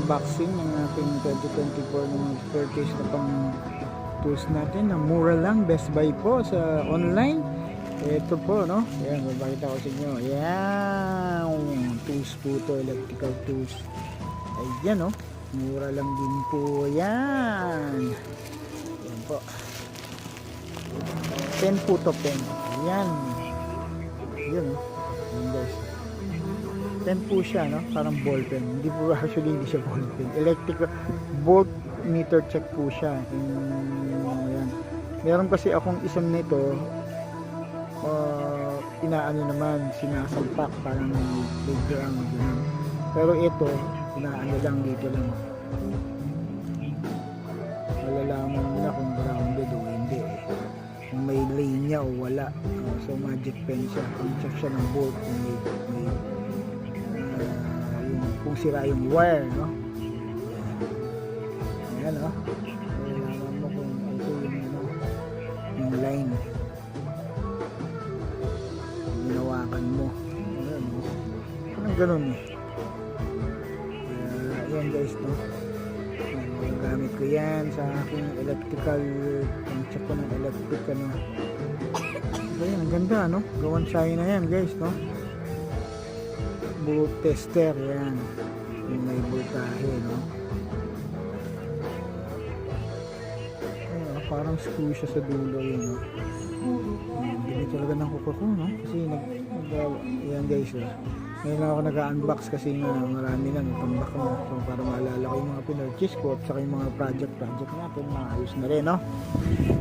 unboxing ng ating 2024 na purchase na pang tools natin na mura lang. Best Buy po sa online. Ito po, no? Ayan, mabakita ko sa inyo. Ayan, tools po to, electrical tools. Ayan, no? Mura lang din po yan. Ayan po. Pen po to, pen. Ayan. Ayan, no? Ayan, guys. Pen po siya, no? Parang ball pen. Hindi po actually, hindi siya ball pen. Electrical volt meter check po siya. Ayan. Meron kasi akong isang nito, inaano naman, sinasampak, parang playground, ganun. Pero ito, inaano lang, dito lang. Malalaman mo na kung grounded o hindi. Kung may linya o wala. So magic pen siya. Kung check siya ng bolt, kung sira yung wire, no? Ayan, no? Malalaman mo kung ito yung line. Ginawakan mo. Ayan, no? Parang ganun, eh. Ayan, guys, no? Gamit ko yan sa aking electrical, ang check ko ng electric, ano. Ayan, ang ganda, no? Gawan China yan, guys, no? Bolt tester, yan. Yung may voltahe, no? Ayan, parang screw siya sa dulo, yun, no? Bili talaga ng kuko ko, no? Kasi yan, guys, ngayon lang ako nag-unbox kasi nga marami na natambak na. So para maalala ko yung mga pinurchase ko at saka yung mga project natin, maayos na rin, no?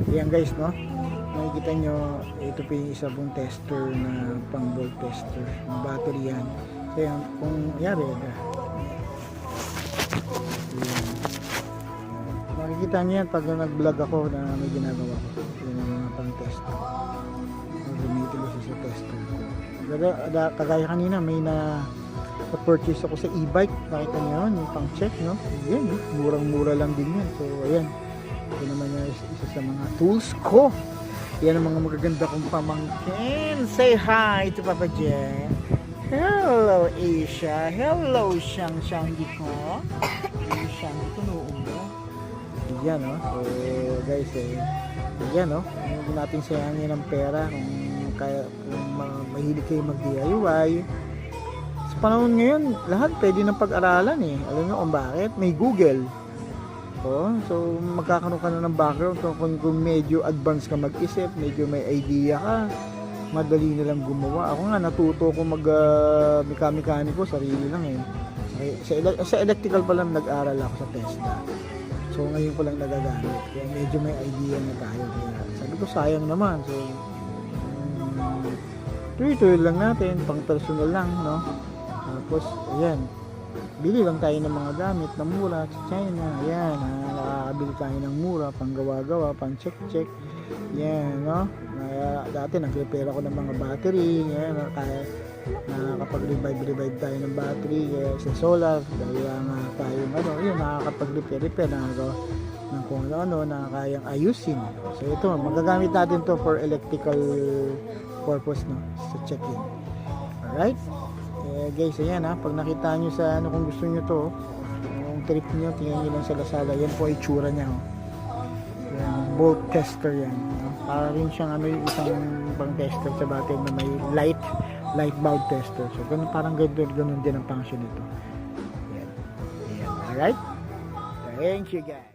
Ayan, guys, no? Makikita nyo, ito po yung isa pong tester na pang volt tester. Yung battery yan. Kaya kung yari, makikita nyo yan pag nag-vlog ako na may ginagawa ko. Yun yung mga pang tester. Gamitin ko sa tester. Kagaya kanina may na-purchase ako sa e-bike. Nakita nyo yun, yung pang check, no? Yan, murang-mura lang din yan. So ayan, ito naman yung isa sa mga tools ko. Yan ang mga magaganda kong pamangkin. Say hi to Papa Jen. Hello Asia. Hello Shang-Shanggi ko. Shanggi ko noong mo. Yan, no? So guys, yan, no? Hindi natin sayangin ng pera kung mahilig kayo mag-DIY. Sa panahon ngayon, lahat pwede ng pag-aralan, eh. Alam nyo kung bakit? May Google. So magkakaroon ka na ng background. So kung medyo advanced ka mag-isip, medyo may idea ka, madali na lang gumawa. Ako nga natuto ko mag-mekaniko, sarili lang, eh. Sa electrical pa lang nag-aral ako sa Tesla. So ngayon ko lang nagagamit. Kaya medyo may idea na tayo. Kaya sabi ko sayang naman. So tuloy-tuloy lang natin, pang personal lang, no? Tapos ayan, bili lang tayo ng mga gamit na mura sa China. Ayan, nakakabili tayo ng mura, pang gawa-gawa, pang check-check. Yan, no? Dati nag-repair ako ng mga battery. Yan, nakakapag-revive tayo ng battery sa solar. Dahil nga tayo, yun, nakakapag-repair ng kung ano, na kayang ayusin. So ito, magagamit natin to for electrical purpose, no? Sa check-in. Alright? Guys, ayan, pag nakita nyo sa kung gusto nyo to, kung trip nyo, tingnan nyo lang sa Lazada. Yan po ay tsura nya, yung volt tester yan, no? Para rin siyang yung isang pang tester sa battery na may light bulb tester. So ganun, parang ganun din ang function nito. Ayan. Alright? Thank you, guys.